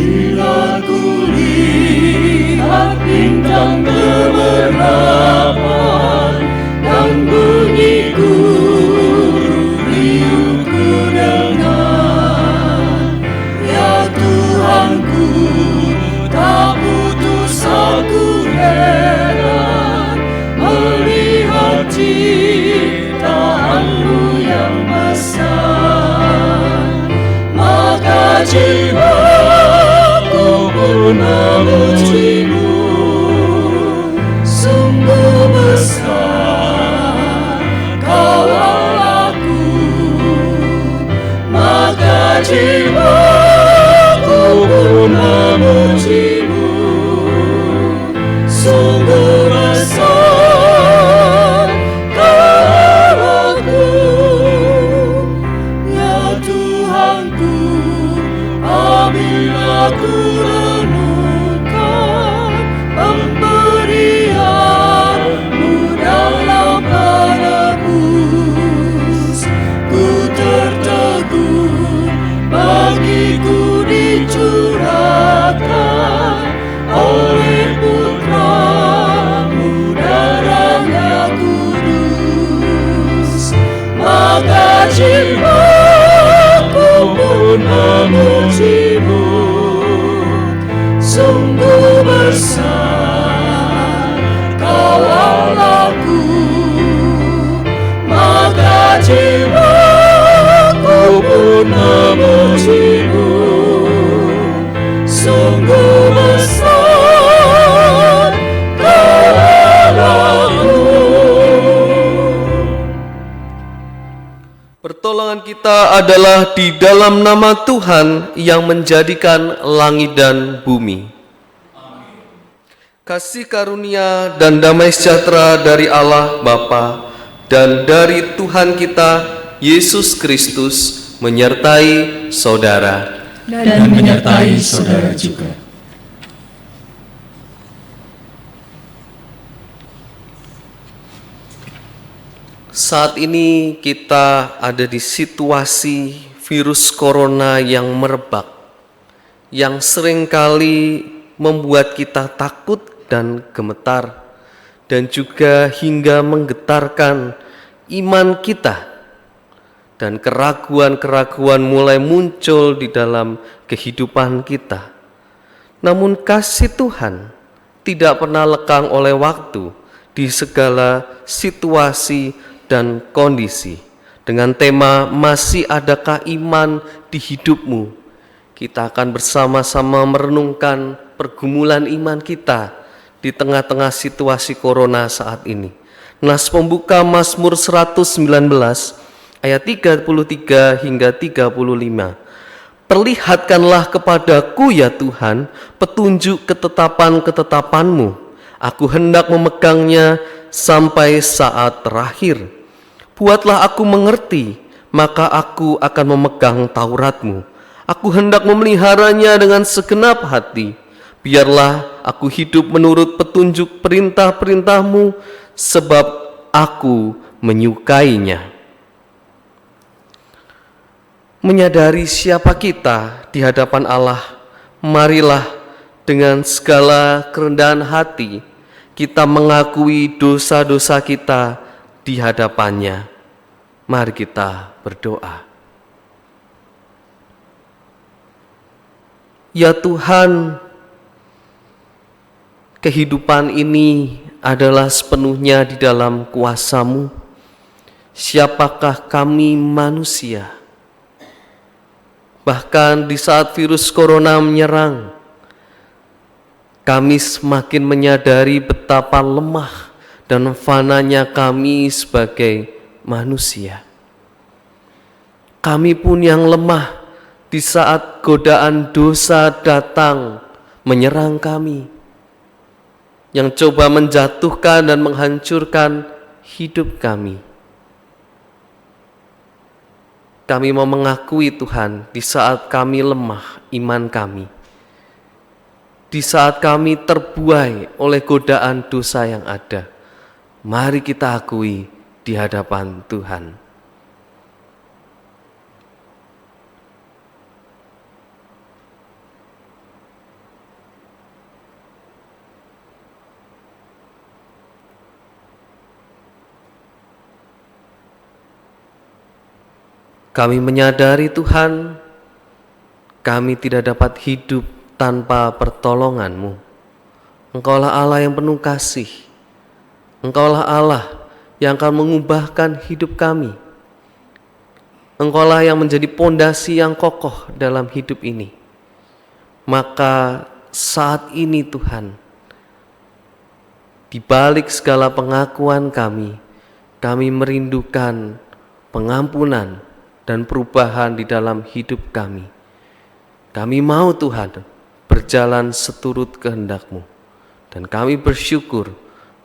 Bila kulihat bintang keberapa dan bunyi guru riuh kudengar, ya Tuhanku, tak putus aku heran melihat ciptaanmu yang besar. Maka jiwaku pun memujimu, sungguh besar Kau Allahku. Maka jiwaku pun memujimu, sungguh besar Kau Allahku. Ya Tuhanku, apabila ku renungkan pemberian-Mu dalam penebus, ku tertegun bagiku dicurahkan oleh Putra-Mu darahnya kudus. Maka jiwaku pun memujimu, sungguh besar Kau Allahku. Maka jiwaku pun memujimu, sungguh besar Kau Allahku. Pertolongan kita adalah di dalam nama Tuhan yang menjadikan langit dan bumi. Kasih karunia dan damai sejahtera dari Allah Bapa dan dari Tuhan kita Yesus Kristus menyertai saudara. Dan menyertai saudara juga. Saat ini kita ada di situasi virus corona yang merebak, yang seringkali membuat kita takut dan gemetar, dan juga hingga menggetarkan iman kita. Dan keraguan-keraguan mulai muncul di dalam kehidupan kita. Namun kasih Tuhan tidak pernah lekang oleh waktu di segala situasi dan kondisi. Dengan tema masih adakah iman di hidupmu, kita akan bersama-sama merenungkan pergumulan iman kita di tengah-tengah situasi corona saat ini. Nas pembuka Mazmur 119 ayat 33 hingga 35. Perlihatkanlah kepadaku ya Tuhan petunjuk ketetapan-ketetapan-Mu. Aku hendak memegangnya sampai saat terakhir. Buatlah aku mengerti, maka aku akan memegang Taurat-Mu. Aku hendak memeliharanya dengan segenap hati. Biarlah aku hidup menurut petunjuk perintah-perintah-Mu, sebab aku menyukainya. Menyadari siapa kita di hadapan Allah, marilah dengan segala kerendahan hati kita mengakui dosa-dosa kita di hadapannya. Mari kita berdoa. Ya Tuhan, kehidupan ini adalah sepenuhnya di dalam kuasa-Mu. Siapakah kami manusia? Bahkan di saat virus corona menyerang, kami semakin menyadari betapa lemah dan fananya kami sebagai manusia. Kami pun yang lemah di saat godaan dosa datang menyerang kami, yang coba menjatuhkan dan menghancurkan hidup kami. Kami mau mengakui Tuhan di saat kami lemah iman kami, di saat kami terbuai oleh godaan dosa yang ada. Mari kita akui di hadapan Tuhan. Kami menyadari Tuhan, kami tidak dapat hidup tanpa pertolongan-Mu. Engkaulah Allah yang penuh kasih. Engkaulah Allah yang akan mengubahkan hidup kami. Engkaulah yang menjadi pondasi yang kokoh dalam hidup ini. Maka saat ini Tuhan, di balik segala pengakuan kami merindukan pengampunan dan perubahan di dalam hidup kami. Kami mau Tuhan berjalan seturut kehendak-Mu. Dan kami bersyukur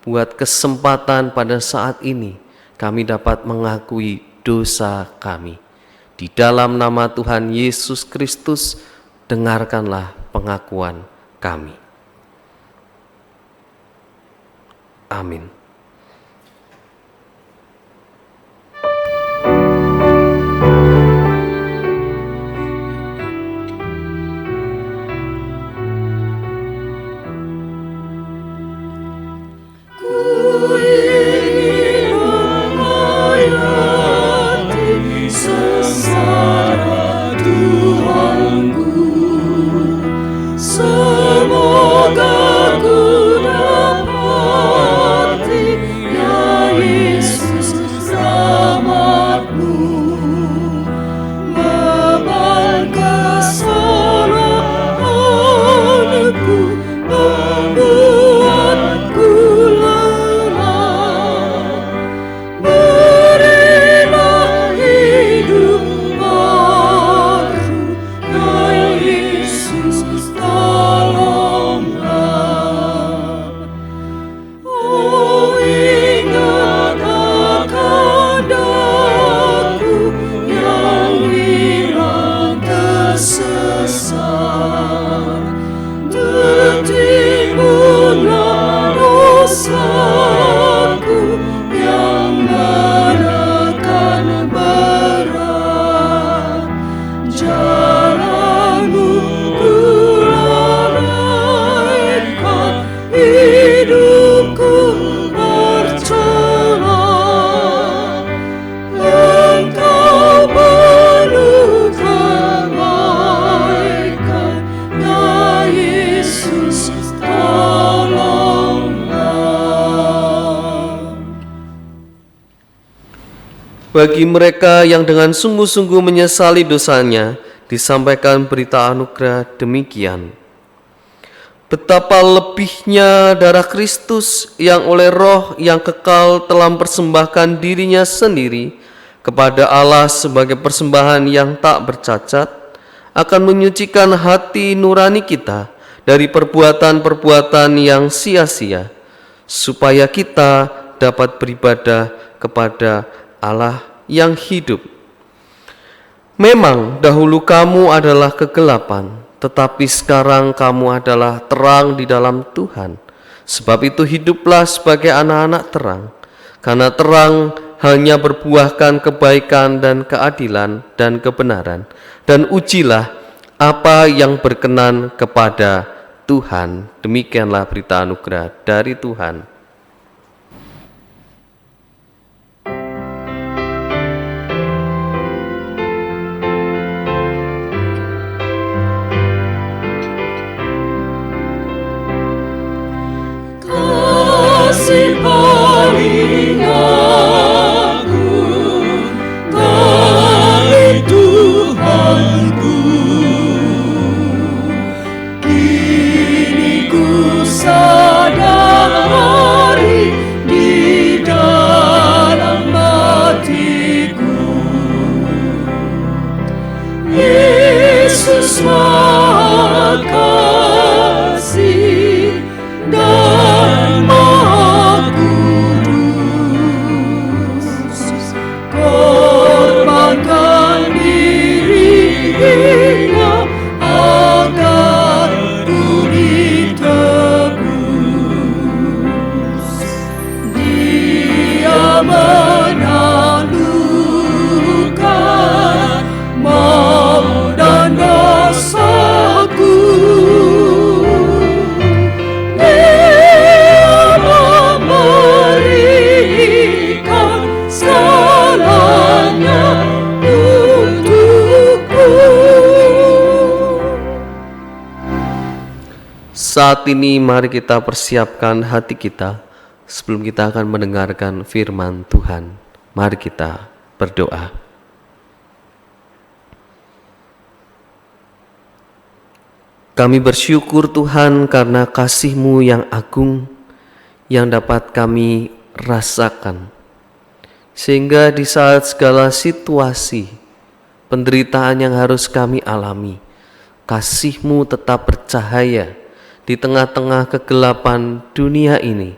buat kesempatan pada saat ini kami dapat mengakui dosa kami. Di dalam nama Tuhan Yesus Kristus, dengarkanlah pengakuan kami. Amin. Bagi mereka yang dengan sungguh-sungguh menyesali dosanya, disampaikan berita anugerah demikian. Betapa lebihnya darah Kristus yang oleh Roh yang kekal telah mempersembahkan dirinya sendiri kepada Allah sebagai persembahan yang tak bercacat, akan menyucikan hati nurani kita dari perbuatan-perbuatan yang sia-sia, supaya kita dapat beribadah kepada Allah yang hidup. Memang dahulu kamu adalah kegelapan, tetapi sekarang kamu adalah terang di dalam Tuhan. Sebab itu hiduplah sebagai anak-anak terang, karena terang hanya berbuahkan kebaikan dan keadilan dan kebenaran. Dan ujilah apa yang berkenan kepada Tuhan. Demikianlah berita anugerah dari Tuhan. Sadar Saat ini mari kita persiapkan hati kita sebelum kita akan mendengarkan firman Tuhan. Mari kita berdoa. Kami bersyukur Tuhan karena kasih-Mu yang agung yang dapat kami rasakan. Sehingga di saat segala situasi, penderitaan yang harus kami alami, kasih-Mu tetap bercahaya di tengah-tengah kegelapan dunia ini.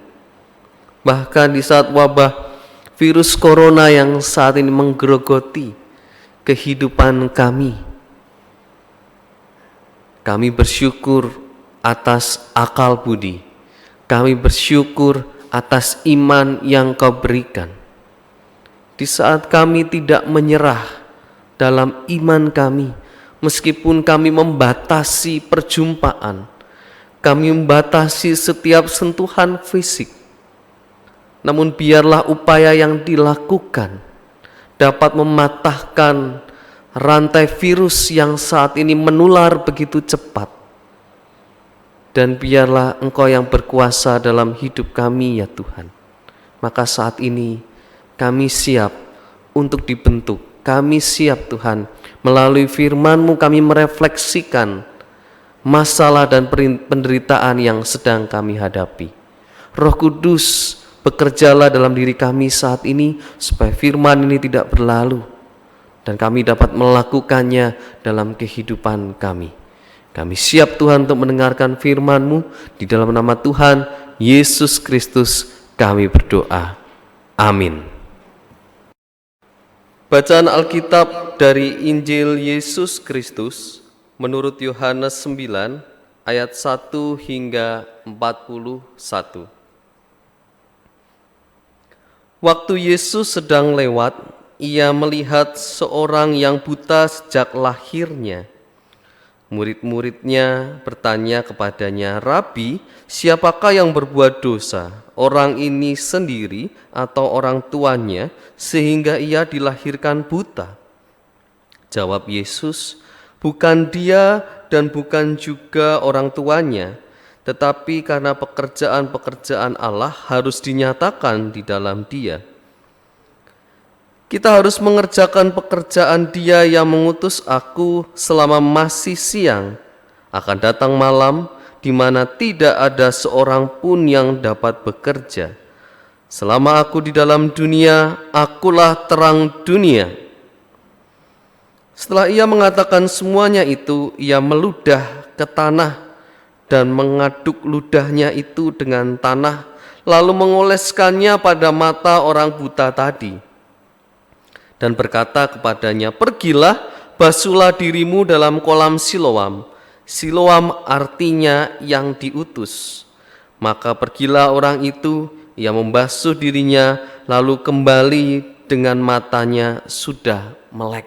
Bahkan di saat wabah virus corona yang saat ini menggerogoti kehidupan kami bersyukur atas akal budi. Kami bersyukur atas iman yang Kau berikan. Di saat kami tidak menyerah dalam iman kami, meskipun kami membatasi perjumpaan, kami membatasi setiap sentuhan fisik, namun biarlah upaya yang dilakukan dapat mematahkan rantai virus yang saat ini menular begitu cepat. Dan biarlah Engkau yang berkuasa dalam hidup kami ya Tuhan. Maka saat ini kami siap untuk dibentuk. Kami siap Tuhan, melalui firman-Mu kami merefleksikan masalah dan penderitaan yang sedang kami hadapi. Roh Kudus, bekerjalah dalam diri kami saat ini supaya firman ini tidak berlalu dan kami dapat melakukannya dalam kehidupan kami. Kami siap Tuhan untuk mendengarkan firman-Mu. Di dalam nama Tuhan Yesus Kristus kami berdoa. Amin. Bacaan Alkitab dari Injil Yesus Kristus menurut Yohanes 9 ayat 1 hingga 41. Waktu Yesus sedang lewat, Ia melihat seorang yang buta sejak lahirnya. Murid-muridnya bertanya kepadanya, "Rabi, siapakah yang berbuat dosa, orang ini sendiri atau orang tuanya, sehingga ia dilahirkan buta?" Jawab Yesus, "Bukan dia dan bukan juga orang tuanya, tetapi karena pekerjaan-pekerjaan Allah harus dinyatakan di dalam dia. Kita harus mengerjakan pekerjaan Dia yang mengutus aku selama masih siang. Akan datang malam di mana tidak ada seorang pun yang dapat bekerja. Selama aku di dalam dunia, akulah terang dunia." Setelah Ia mengatakan semuanya itu, Ia meludah ke tanah dan mengaduk ludahnya itu dengan tanah, lalu mengoleskannya pada mata orang buta tadi. Dan berkata kepadanya, "Pergilah, basuhlah dirimu dalam kolam Siloam." Siloam artinya yang diutus. Maka pergilah orang itu, ia membasuh dirinya, lalu kembali dengan matanya sudah melek.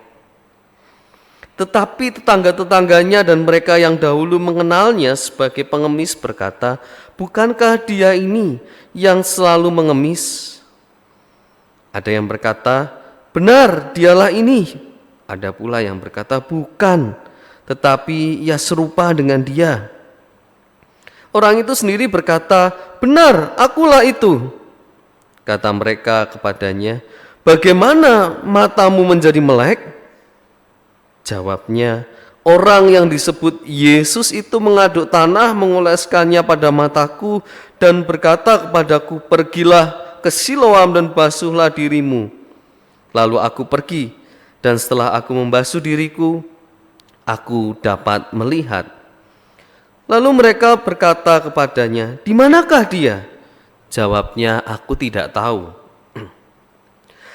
Tetapi tetangga-tetangganya dan mereka yang dahulu mengenalnya sebagai pengemis berkata, "Bukankah dia ini yang selalu mengemis?" Ada yang berkata, "Benar, dialah ini." Ada pula yang berkata, "Bukan, tetapi ia serupa dengan dia." Orang itu sendiri berkata, "Benar, akulah itu." Kata mereka kepadanya, "Bagaimana matamu menjadi melek?" Jawabnya, "Orang yang disebut Yesus itu mengaduk tanah, mengoleskannya pada mataku dan berkata kepadaku, 'Pergilah ke Siloam dan basuhlah dirimu.' Lalu aku pergi, dan setelah aku membasuh diriku, aku dapat melihat." Lalu mereka berkata kepadanya, "Di manakah dia?" Jawabnya, "Aku tidak tahu."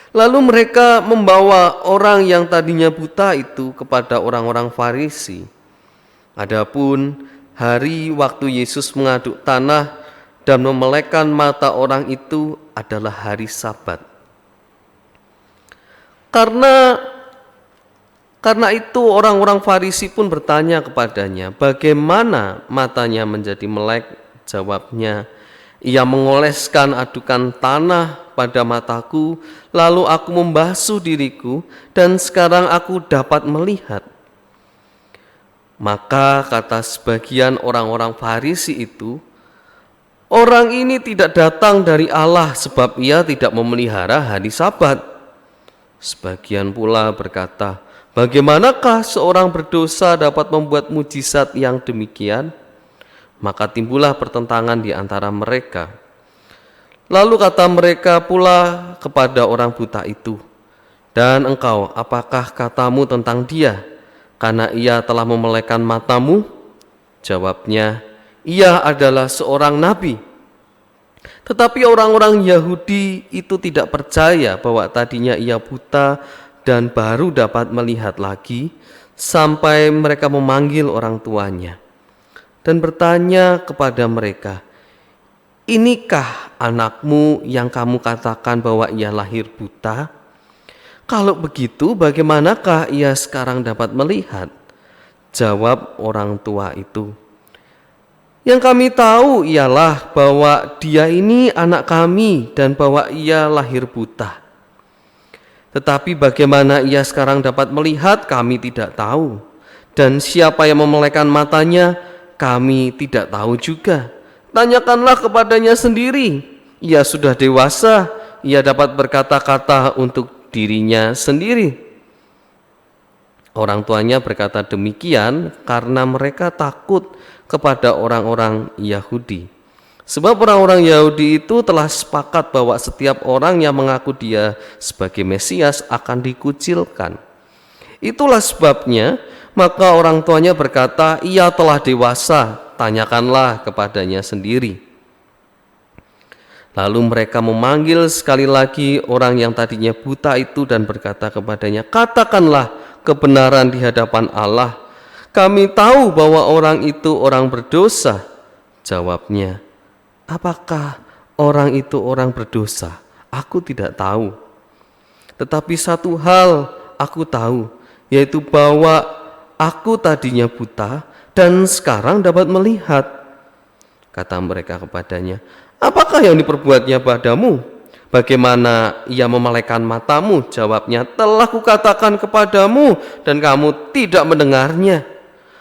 Lalu mereka membawa orang yang tadinya buta itu kepada orang-orang Farisi. Adapun hari waktu Yesus mengaduk tanah dan memelekkan mata orang itu adalah hari Sabat. Karena itu orang-orang Farisi pun bertanya kepadanya, "Bagaimana matanya menjadi melek?" Jawabnya, "Ia mengoleskan adukan tanah pada mataku, lalu aku membasuh diriku, dan sekarang aku dapat melihat." Maka kata sebagian orang-orang Farisi itu, orang ini tidak datang dari Allah sebab ia tidak memelihara hari Sabat. Sebagian pula berkata, bagaimanakah seorang berdosa dapat membuat mujizat yang demikian? Maka timbullah pertentangan di antara mereka. Lalu kata mereka pula kepada orang buta itu, dan engkau, apakah katamu tentang dia? Karena ia telah memelekkan matamu? Jawabnya, ia adalah seorang nabi. Tetapi orang-orang Yahudi itu tidak percaya bahwa tadinya ia buta dan baru dapat melihat lagi, sampai mereka memanggil orang tuanya dan bertanya kepada mereka, inikah anakmu yang kamu katakan bahwa ia lahir buta? Kalau begitu, bagaimanakah ia sekarang dapat melihat? Jawab orang tua itu, yang kami tahu ialah bahwa dia ini anak kami dan bahwa ia lahir buta. Tetapi bagaimana ia sekarang dapat melihat, kami tidak tahu. Dan siapa yang memelekkan matanya, kami tidak tahu juga. Tanyakanlah kepadanya sendiri. Ia sudah dewasa, ia dapat berkata-kata untuk dirinya sendiri. Orang tuanya berkata demikian karena mereka takut kepada orang-orang Yahudi. Sebab orang-orang Yahudi itu telah sepakat bahwa setiap orang yang mengaku dia sebagai Mesias akan dikucilkan. Itulah sebabnya maka orang tuanya berkata, ia telah dewasa, tanyakanlah kepadanya sendiri. Lalu mereka memanggil sekali lagi orang yang tadinya buta itu dan berkata kepadanya, katakanlah kebenaran di hadapan Allah. Kami tahu bahwa orang itu orang berdosa. Jawabnya, apakah orang itu orang berdosa? Aku tidak tahu. Tetapi satu hal aku tahu, yaitu bahwa aku tadinya buta dan sekarang dapat melihat. Kata mereka kepadanya, apakah yang diperbuatnya padamu? Bagaimana ia memelekkan matamu? Jawabnya, telah kukatakan kepadamu dan kamu tidak mendengarnya.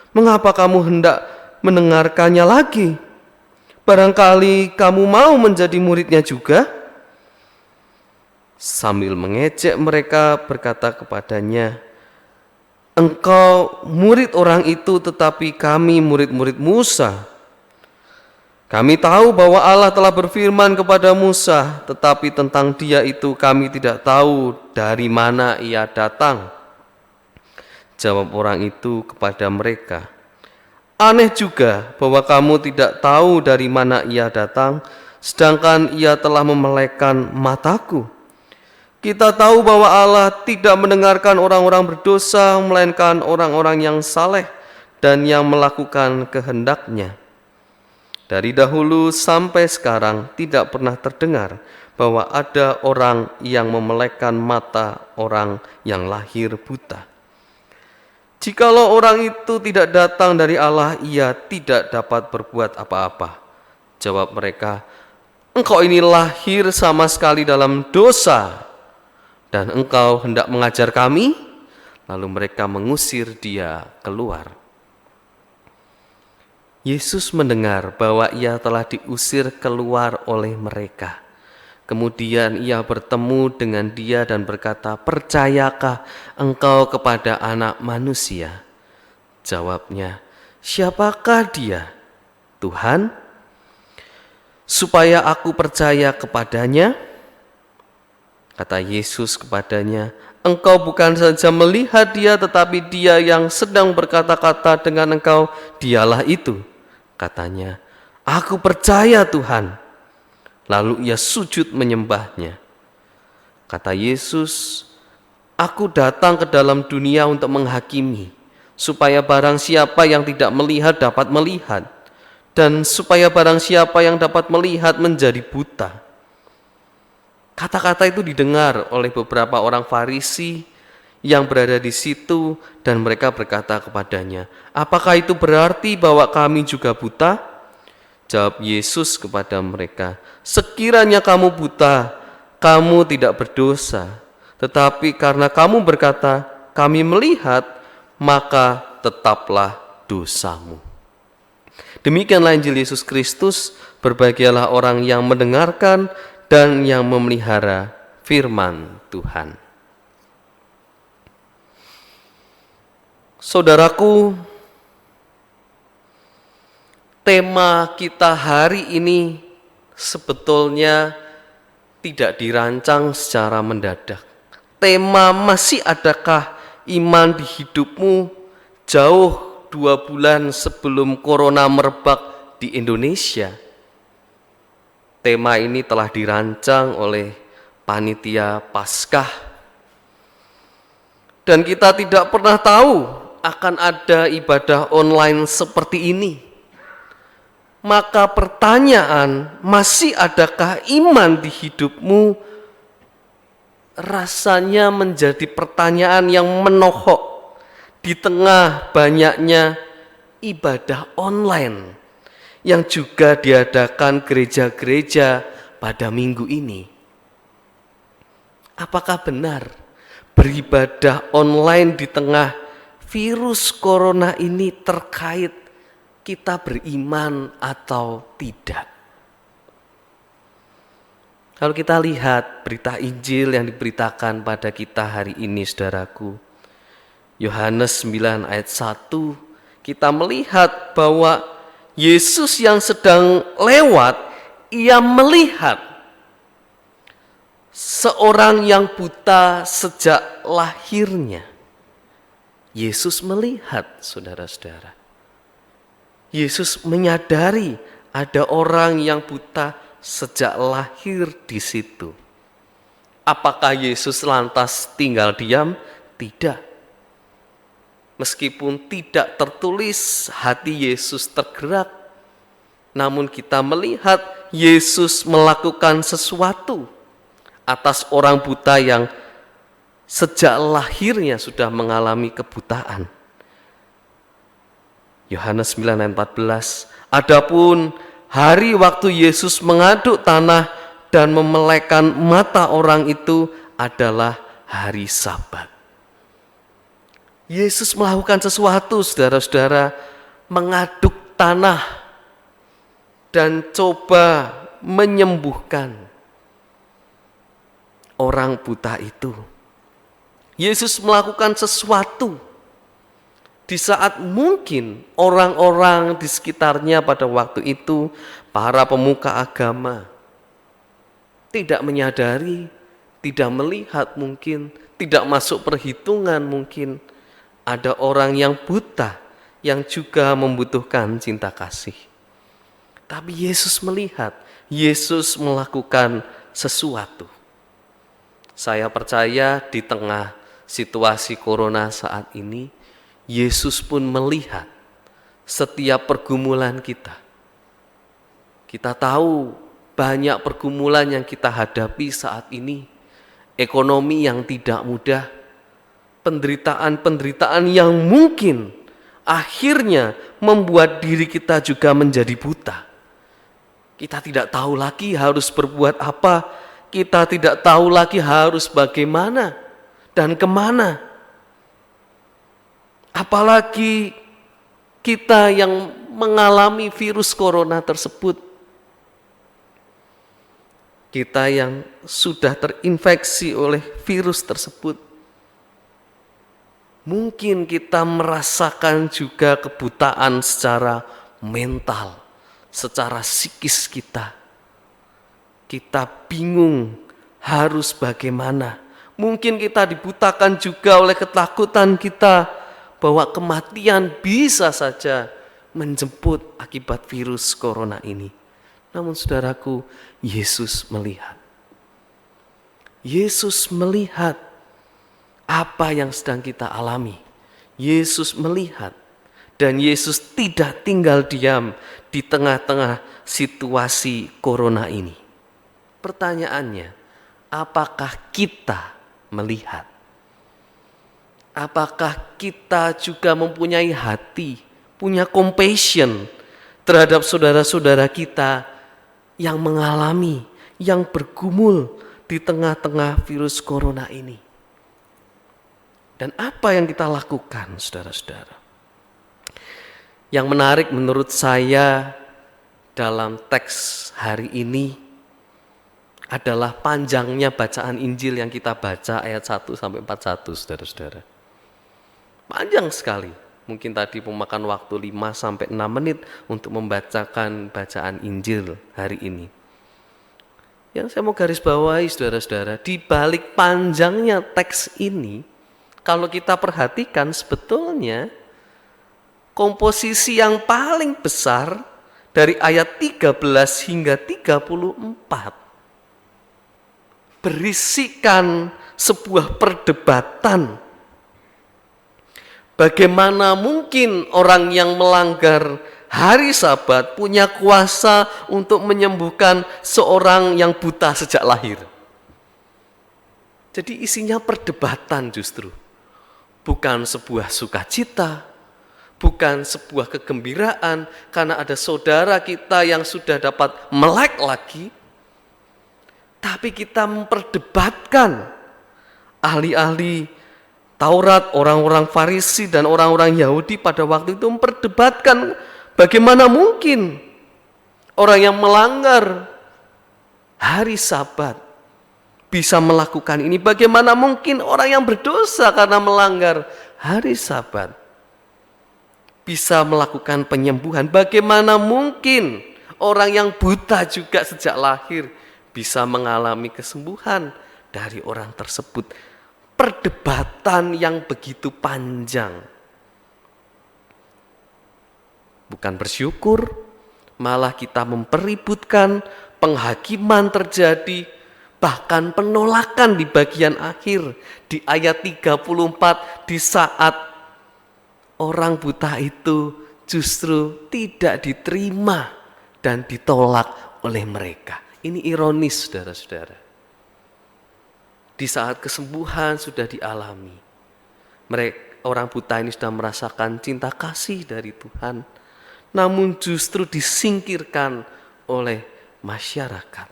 Mengapa kamu hendak mendengarkannya lagi? Barangkali kamu mau menjadi muridnya juga? Sambil mengejek mereka berkata kepadanya, engkau murid orang itu, tetapi kami murid-murid Musa. Kami tahu bahwa Allah telah berfirman kepada Musa, tetapi tentang dia itu kami tidak tahu dari mana ia datang. Jawab orang itu kepada mereka, aneh juga bahwa kamu tidak tahu dari mana ia datang, sedangkan ia telah memelekkan mataku. Kita tahu bahwa Allah tidak mendengarkan orang-orang berdosa, melainkan orang-orang yang saleh dan yang melakukan kehendaknya. Dari dahulu sampai sekarang tidak pernah terdengar bahwa ada orang yang memelekkan mata orang yang lahir buta. Jikalau orang itu tidak datang dari Allah, ia tidak dapat berbuat apa-apa. Jawab mereka, engkau ini lahir sama sekali dalam dosa, dan engkau hendak mengajar kami? Lalu mereka mengusir dia keluar. Yesus mendengar bahwa ia telah diusir keluar oleh mereka. Kemudian ia bertemu dengan dia dan berkata, percayakah engkau kepada Anak Manusia? Jawabnya, siapakah dia, Tuhan? Supaya aku percaya kepadanya. Kata Yesus kepadanya, engkau bukan saja melihat dia, tetapi dia yang sedang berkata-kata dengan engkau, dialah itu. Katanya, aku percaya Tuhan. Lalu ia sujud menyembahnya. Kata Yesus, aku datang ke dalam dunia untuk menghakimi, supaya barang siapa yang tidak melihat dapat melihat, dan supaya barang siapa yang dapat melihat menjadi buta. Kata-kata itu didengar oleh beberapa orang Farisi yang berada di situ, dan mereka berkata kepadanya, apakah itu berarti bahwa kami juga buta? Jawab Yesus kepada mereka, sekiranya kamu buta, kamu tidak berdosa. Tetapi karena kamu berkata, kami melihat, maka tetaplah dosamu. Demikianlah Injil Yesus Kristus. Berbahagialah orang yang mendengarkan dan yang memelihara firman Tuhan. Saudaraku, tema kita hari ini sebetulnya tidak dirancang secara mendadak. Tema masih adakah iman di hidupmu jauh 2 bulan sebelum corona merebak di Indonesia. Tema ini telah dirancang oleh panitia Paskah. Dan kita tidak pernah tahu akan ada ibadah online seperti ini. Maka pertanyaan, masih adakah iman di hidupmu? Rasanya menjadi pertanyaan yang menohok di tengah banyaknya ibadah online yang juga diadakan gereja-gereja pada minggu ini. Apakah benar beribadah online di tengah virus corona ini terkait kita beriman atau tidak? Kalau kita lihat berita Injil yang diberitakan pada kita hari ini, saudaraku, Yohanes 9 ayat 1, kita melihat bahwa Yesus yang sedang lewat, ia melihat seorang yang buta sejak lahirnya. Yesus melihat, saudara-saudara. Yesus menyadari ada orang yang buta sejak lahir di situ. Apakah Yesus lantas tinggal diam? Tidak. Meskipun tidak tertulis, hati Yesus tergerak. Namun kita melihat Yesus melakukan sesuatu atas orang buta yang sejak lahirnya sudah mengalami kebutaan. Yohanes 9 ayat 14. Adapun hari waktu Yesus mengaduk tanah dan memelekkan mata orang itu adalah hari Sabat. Yesus melakukan sesuatu, saudara-saudara, mengaduk tanah dan coba menyembuhkan orang buta itu. Yesus melakukan sesuatu di saat mungkin orang-orang di sekitarnya pada waktu itu, para pemuka agama, tidak menyadari, tidak melihat mungkin, tidak masuk perhitungan mungkin, ada orang yang buta yang juga membutuhkan cinta kasih. Tapi Yesus melihat, Yesus melakukan sesuatu. Saya percaya di tengah situasi corona saat ini, Yesus pun melihat setiap pergumulan kita. Kita tahu banyak pergumulan yang kita hadapi saat ini. Ekonomi yang tidak mudah, penderitaan-penderitaan yang mungkin akhirnya membuat diri kita juga menjadi buta. Kita tidak tahu lagi harus berbuat apa, kita tidak tahu lagi harus bagaimana dan kemana. Apalagi kita yang mengalami virus corona tersebut, kita yang sudah terinfeksi oleh virus tersebut, mungkin kita merasakan juga kebutaan secara mental, secara psikis kita. Kita bingung harus bagaimana. Mungkin kita dibutakan juga oleh ketakutan kita bahwa kematian bisa saja menjemput akibat virus corona ini. Namun saudaraku, Yesus melihat. Yesus melihat apa yang sedang kita alami. Yesus melihat dan Yesus tidak tinggal diam di tengah-tengah situasi corona ini. Pertanyaannya, apakah kita melihat? Apakah kita juga mempunyai hati, punya compassion terhadap saudara-saudara kita yang mengalami, yang bergumul di tengah-tengah virus corona ini? Dan apa yang kita lakukan, saudara-saudara? Yang menarik menurut saya dalam teks hari ini adalah panjangnya bacaan Injil yang kita baca ayat 1 sampai 41, saudara-saudara. Panjang sekali. Mungkin tadi memakan waktu 5 sampai 6 menit untuk membacakan bacaan Injil hari ini. Yang saya mau garis bawahi, saudara-saudara, di balik panjangnya teks ini, kalau kita perhatikan sebetulnya komposisi yang paling besar dari ayat 13 hingga 34 berisikan sebuah perdebatan. Bagaimana mungkin orang yang melanggar hari Sabat punya kuasa untuk menyembuhkan seorang yang buta sejak lahir? Jadi isinya perdebatan justru. Bukan sebuah sukacita, bukan sebuah kegembiraan karena ada saudara kita yang sudah dapat melek lagi. Tapi kita memperdebatkan ahli-ahli Taurat, orang-orang Farisi dan orang-orang Yahudi pada waktu itu memperdebatkan bagaimana mungkin orang yang melanggar hari Sabat bisa melakukan ini. Bagaimana mungkin orang yang berdosa karena melanggar hari Sabat bisa melakukan penyembuhan. Bagaimana mungkin orang yang buta juga sejak lahir bisa mengalami kesembuhan dari orang tersebut. Perdebatan yang begitu panjang. Bukan bersyukur, malah kita mempeributkan, penghakiman terjadi, bahkan penolakan di bagian akhir. Di ayat 34, di saat orang buta itu justru tidak diterima dan ditolak oleh mereka. Ini ironis, saudara-saudara. Di saat kesembuhan sudah dialami, mereka, orang buta ini sudah merasakan cinta kasih dari Tuhan, namun justru disingkirkan oleh masyarakat.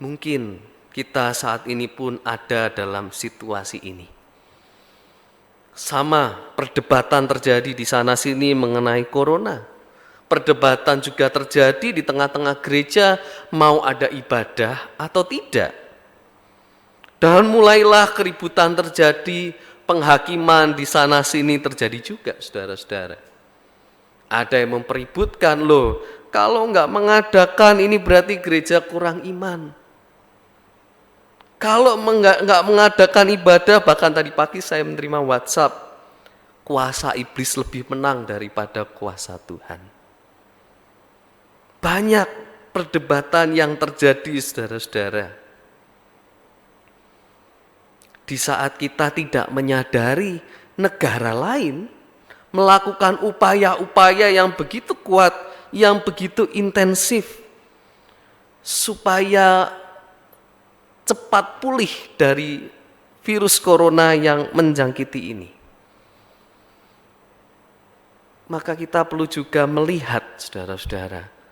Mungkin kita saat ini pun ada dalam situasi ini. Sama perdebatan terjadi di sana sini mengenai corona. Perdebatan juga terjadi di tengah-tengah gereja, mau ada ibadah atau tidak. Dan mulailah keributan terjadi, penghakiman di sana sini terjadi juga, saudara-saudara. Ada yang mempeributkan, loh, kalau enggak mengadakan ini berarti gereja kurang iman. Kalau enggak mengadakan ibadah, bahkan tadi pagi saya menerima WhatsApp, kuasa iblis lebih menang daripada kuasa Tuhan. Banyak perdebatan yang terjadi, saudara-saudara. Di saat kita tidak menyadari negara lain melakukan upaya-upaya yang begitu kuat, yang begitu intensif, supaya cepat pulih dari virus corona yang menjangkiti ini. Maka kita perlu juga melihat, saudara-saudara,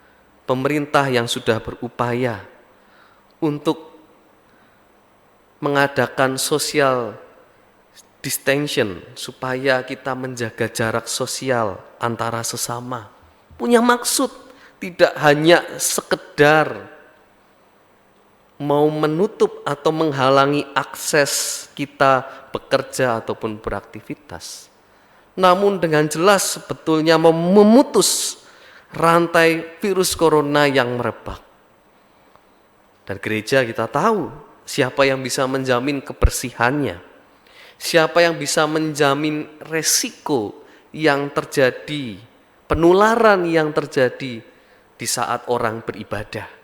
pemerintah yang sudah berupaya untuk mengadakan social distancing supaya kita menjaga jarak sosial antara sesama. Punya maksud, tidak hanya sekedar mau menutup atau menghalangi akses kita bekerja ataupun beraktivitas. Namun dengan jelas sebetulnya memutus rantai virus corona yang merebak. Dan gereja kita tahu siapa yang bisa menjamin kebersihannya, siapa yang bisa menjamin resiko yang terjadi, penularan yang terjadi di saat orang beribadah.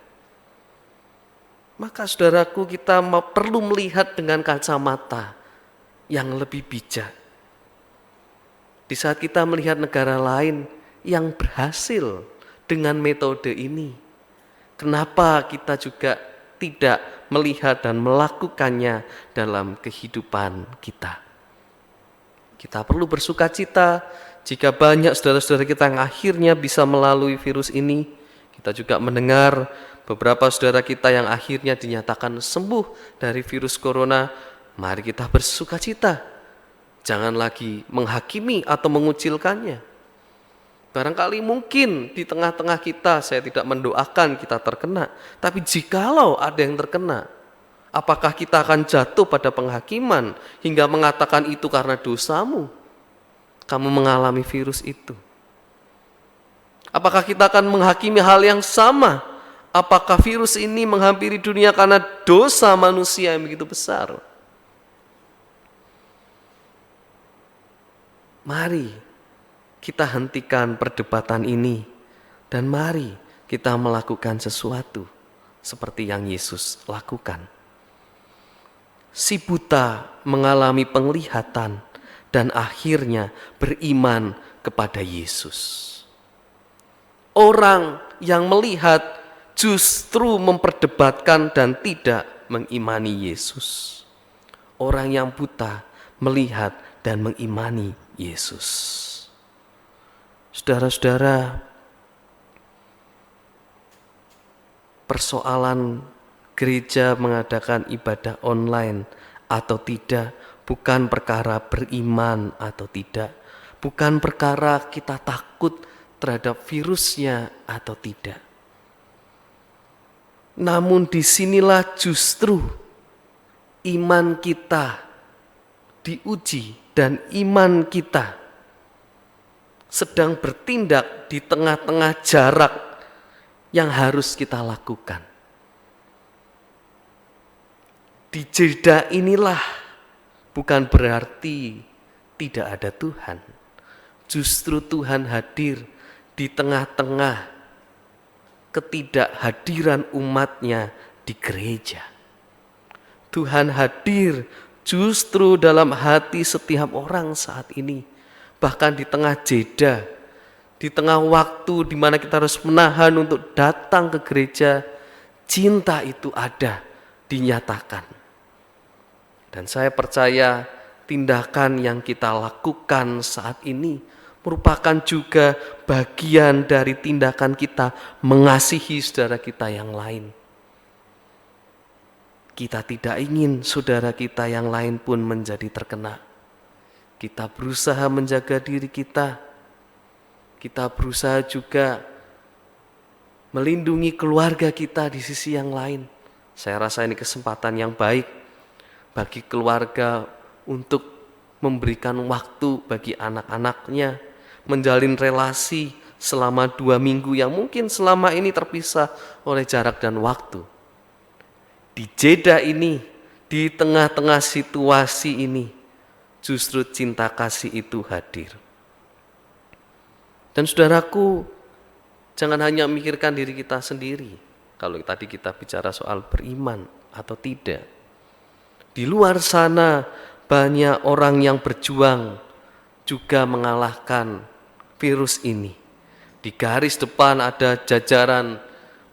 Maka saudaraku, kita perlu melihat dengan kacamata yang lebih bijak. Di saat kita melihat negara lain yang berhasil dengan metode ini, kenapa kita juga tidak melihat dan melakukannya dalam kehidupan kita? Kita perlu bersukacita jika banyak saudara-saudara kita yang akhirnya bisa melalui virus ini. Kita juga mendengar beberapa saudara kita yang akhirnya dinyatakan sembuh dari virus corona. Mari kita bersukacita. Jangan lagi menghakimi atau mengucilkannya. Barangkali mungkin di tengah-tengah kita, saya tidak mendoakan kita terkena, tapi jikalau ada yang terkena, apakah kita akan jatuh pada penghakiman hingga mengatakan itu karena dosamu? Kamu mengalami virus itu. Apakah kita akan menghakimi hal yang sama? Apakah virus ini menghampiri dunia karena dosa manusia yang begitu besar? Mari kita hentikan perdebatan ini dan mari kita melakukan sesuatu seperti yang Yesus lakukan. Si buta mengalami penglihatan dan akhirnya beriman kepada Yesus. Orang yang melihat justru memperdebatkan dan tidak mengimani Yesus. Orang yang buta melihat dan mengimani Yesus. Saudara-saudara, persoalan gereja mengadakan ibadah online atau tidak bukan perkara beriman atau tidak, bukan perkara kita takut terhadap virusnya atau tidak. Namun disinilah justru iman kita diuji dan iman kita sedang bertindak di tengah-tengah jarak yang harus kita lakukan. Di jeda inilah bukan berarti tidak ada Tuhan. Justru Tuhan hadir di tengah-tengah ketidakhadiran umatnya di gereja. Tuhan hadir justru dalam hati setiap orang saat ini. Bahkan di tengah jeda, di tengah waktu di mana kita harus menahan untuk datang ke gereja, cinta itu ada, dinyatakan. Dan saya percaya tindakan yang kita lakukan saat ini merupakan juga bagian dari tindakan kita mengasihi saudara kita yang lain. Kita tidak ingin saudara kita yang lain pun menjadi terkena. Kita berusaha menjaga diri kita. Kita berusaha juga melindungi keluarga kita di sisi yang lain. Saya rasa ini kesempatan yang baik bagi keluarga untuk memberikan waktu bagi anak-anaknya, menjalin relasi selama 2 minggu yang mungkin selama ini terpisah oleh jarak dan waktu. Di jeda ini, di tengah-tengah situasi ini, justru cinta kasih itu hadir. Dan saudaraku, jangan hanya memikirkan diri kita sendiri. Kalau tadi kita bicara soal beriman atau tidak. Di luar sana banyak orang yang berjuang juga mengalahkan virus ini. Di garis depan ada jajaran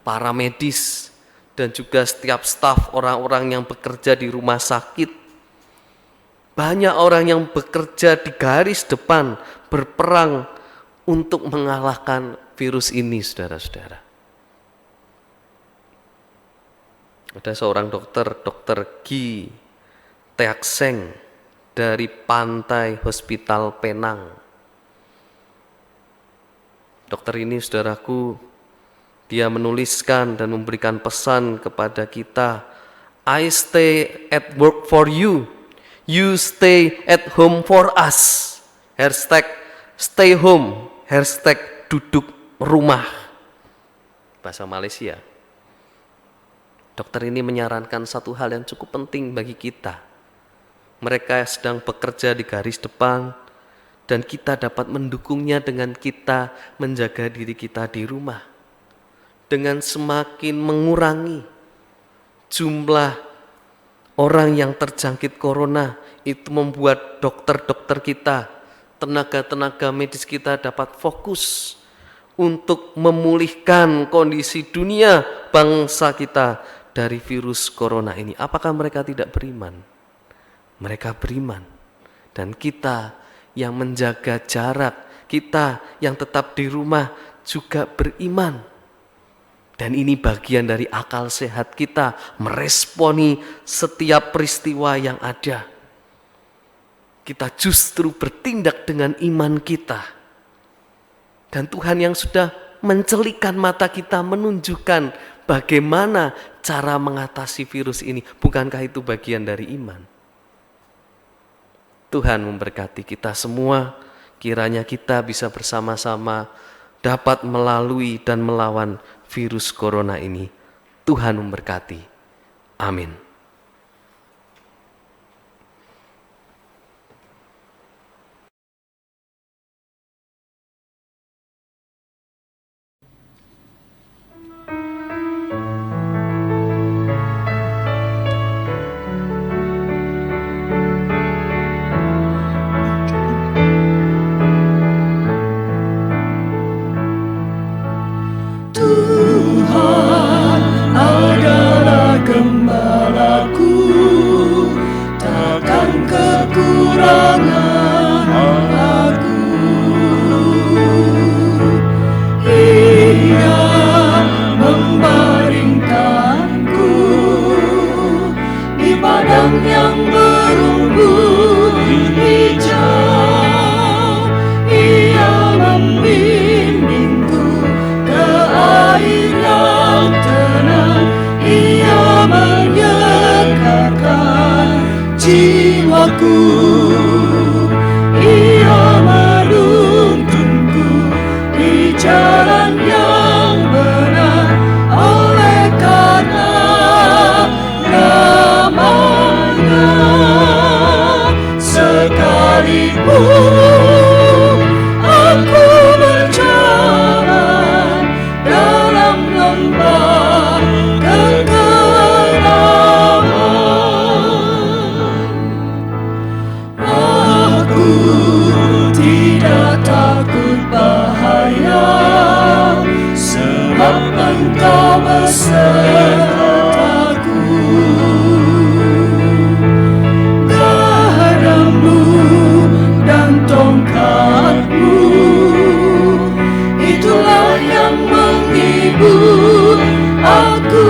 para medis dan juga setiap staf orang-orang yang bekerja di rumah sakit. Banyak orang yang bekerja di garis depan berperang untuk mengalahkan virus ini, saudara-saudara. Ada seorang dokter, Dr. Gi Teakseng dari Pantai Hospital Penang. Dokter ini, saudaraku, dia menuliskan dan memberikan pesan kepada kita, I stay at work for you, you stay at home for us. Hashtag stay home, hashtag duduk rumah. Bahasa Malaysia. Dokter ini menyarankan satu hal yang cukup penting bagi kita. Mereka sedang bekerja di garis depan dan kita dapat mendukungnya dengan kita menjaga diri kita di rumah. Dengan semakin mengurangi jumlah orang yang terjangkit corona, itu membuat dokter-dokter kita, tenaga-tenaga medis kita dapat fokus untuk memulihkan kondisi dunia bangsa kita dari virus corona ini. Apakah mereka tidak beriman? Mereka beriman. Dan kita yang menjaga jarak, kita yang tetap di rumah juga beriman. Dan ini bagian dari akal sehat kita meresponi setiap peristiwa yang ada. kita justru bertindak dengan iman kita. Dan Tuhan yang sudah mencelikan mata kita menunjukkan bagaimana cara mengatasi virus ini. Bukankah itu bagian dari iman? Tuhan memberkati kita semua. Kiranya kita bisa bersama-sama dapat melalui dan melawan virus corona ini. Tuhan memberkati. Amin. Tuhan adalah gembalaku, takkan kekurangan aku. Ia membaringkanku di padang yang berumput hijau. Ia membimbingku ke air yang tenang. Ia menyegarkan jiwaku. Ia menuntunku di jalan yang benar, oleh karena namanya. Sekalipun aku berjalan dalam lembah kegelapan, aku tidak takut bahaya, sebab Engkau besertaku. Gadamu dan tongkatmu, itulah yang menghibur aku.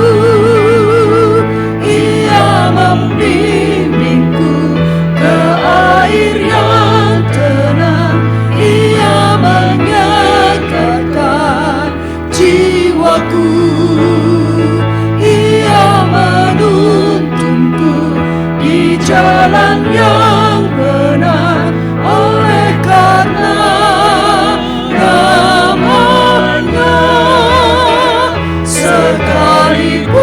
Ia membimbingku ke air yang tenang. Ia menyegarkan jiwaku. Ia menuntunku di jalan yang benar, oleh karena namanya. Sekalipun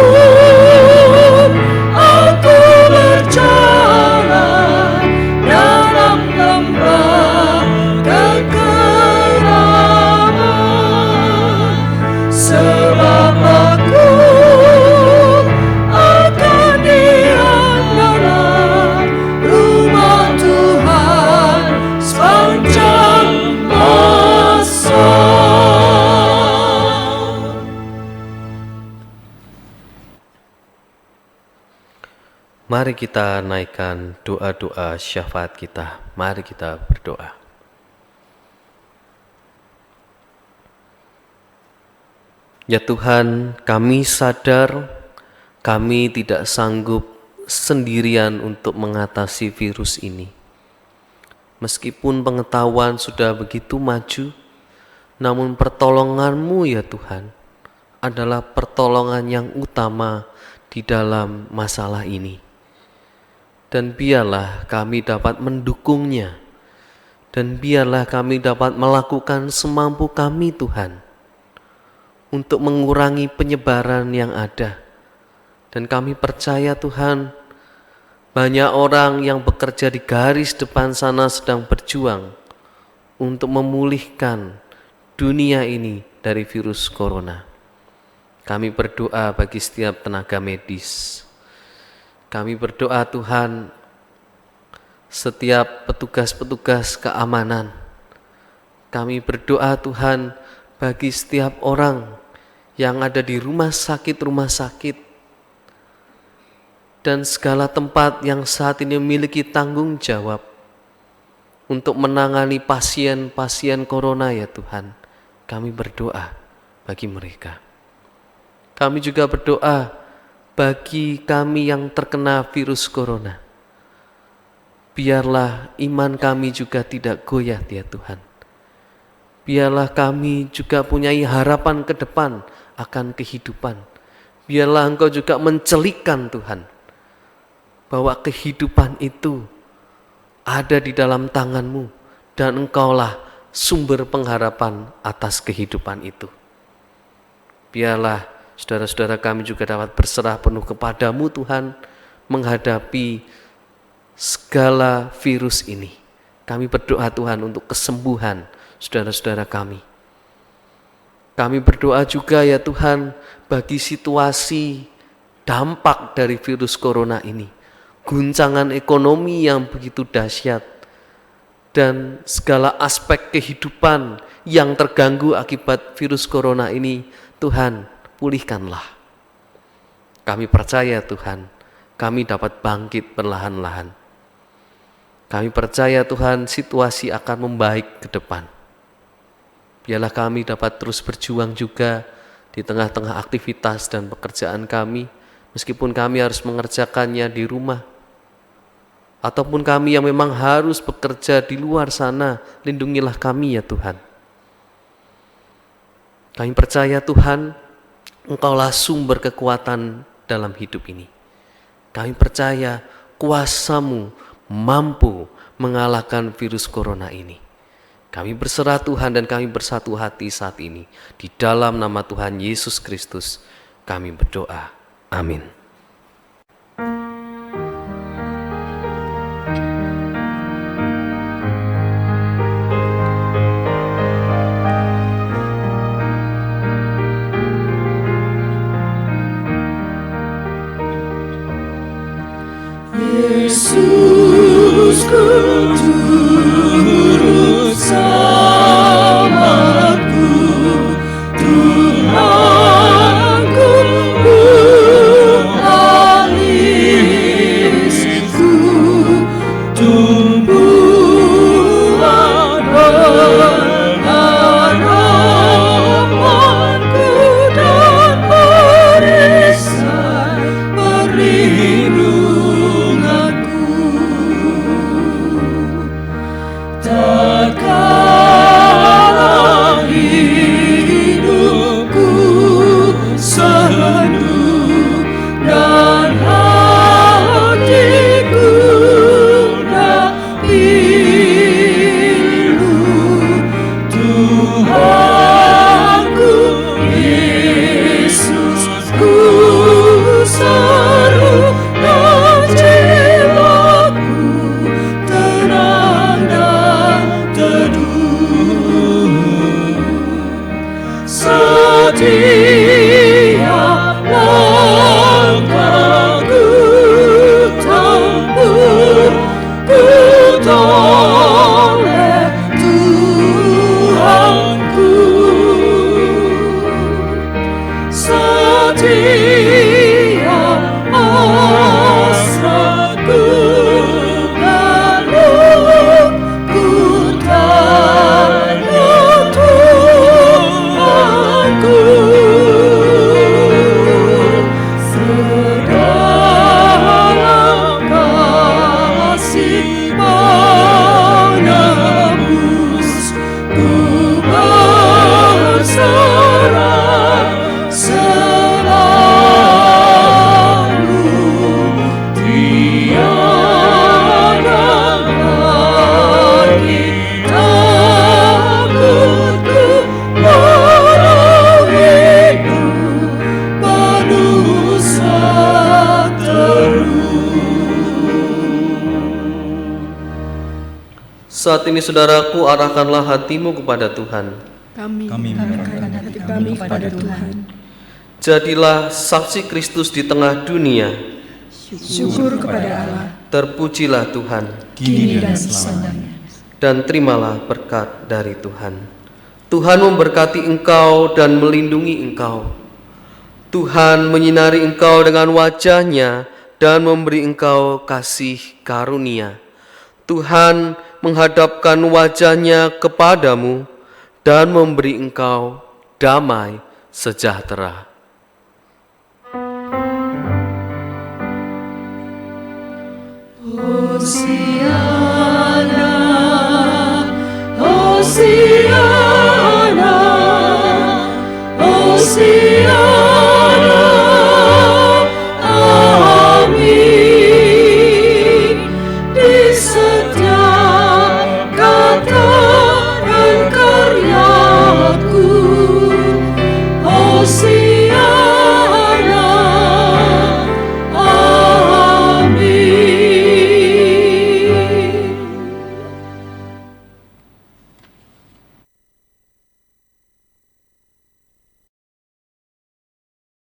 aku berjalan dalam lembah kegelapan, sebab aku akan diam dalam rumah Tuhan sepanjang masa. Mari kita naikkan doa-doa syafaat kita. Mari kita berdoa. Ya Tuhan, kami sadar kami tidak sanggup sendirian untuk mengatasi virus ini. Meskipun pengetahuan sudah begitu maju, namun pertolongan-Mu ya Tuhan adalah pertolongan yang utama di dalam masalah ini. Dan biarlah kami dapat mendukungnya, dan biarlah kami dapat melakukan semampu kami Tuhan, untuk mengurangi penyebaran yang ada. Dan kami percaya Tuhan, banyak orang yang bekerja di garis depan sana sedang berjuang untuk memulihkan dunia ini dari virus corona. Kami berdoa bagi setiap tenaga medis. Kami berdoa Tuhan, setiap petugas-petugas keamanan. Kami berdoa Tuhan bagi setiap orang yang ada di rumah sakit dan segala tempat yang saat ini memiliki tanggung jawab untuk menangani pasien-pasien corona ya Tuhan. Kami berdoa bagi mereka. Kami juga berdoa bagi kami yang terkena virus corona. Biarlah iman kami juga tidak goyah ya Tuhan. Biarlah kami juga punya harapan ke depan akan kehidupan. Biarlah Engkau juga mencelikkan Tuhan, bahwa kehidupan itu ada di dalam tangan-Mu dan Engkaulah sumber pengharapan atas kehidupan itu. Biarlah saudara-saudara kami juga dapat berserah penuh kepadamu Tuhan, menghadapi segala virus ini. Kami berdoa Tuhan untuk kesembuhan saudara-saudara kami. Kami berdoa juga ya Tuhan bagi situasi dampak dari virus corona ini. Guncangan ekonomi yang begitu dahsyat dan segala aspek kehidupan yang terganggu akibat virus corona ini, Tuhan, pulihkanlah. Kami percaya Tuhan, kami dapat bangkit perlahan-lahan. Kami percaya Tuhan, situasi akan membaik ke depan. Biarlah kami dapat terus berjuang juga di tengah-tengah aktivitas dan pekerjaan kami, meskipun kami harus mengerjakannya di rumah. Ataupun kami yang memang harus bekerja di luar sana, lindungilah kami ya Tuhan. Kami percaya Tuhan, Engkaulah sumber kekuatan dalam hidup ini. Kami percaya kuasa-Mu mampu mengalahkan virus corona ini. Kami berserah Tuhan dan kami bersatu hati saat ini. Di dalam nama Tuhan Yesus Kristus kami berdoa. Amin. Yesus ku turut selamatku, Tuhanku alisku, tumbuhan pengharapanku dan perisai perlindunganku. Tatkala hidupku sendu dan hatiku dah pilu, Tuhanku Yesus ku seru dan jiwaku tenang dan teduh. Setiap langkahku tempuh, ku toleh Tuhanku. Setiap hasratku peluk, ku tanya Tuhanku. Sedalam kasih menebus, ku berserah selalu. Tiada lagi takutku, walau hidup penuh seteru. Saat ini saudaraku, arahkanlah hatimu kepada Tuhan. Kami mengarahkan hati kami kepada Tuhan. Jadilah saksi Kristus di tengah dunia. Syukur kepada Allah, Terpujilah Tuhan kini dan selamanya. dan terimalah berkat dari Tuhan. Tuhan memberkati engkau dan melindungi engkau. Tuhan menyinari engkau dengan wajah-Nya dan memberi engkau kasih karunia. Tuhan menghadapkan wajah-Nya kepadamu dan memberi engkau damai sejahtera. Oh Hosiana, Hosiana, Hosiana.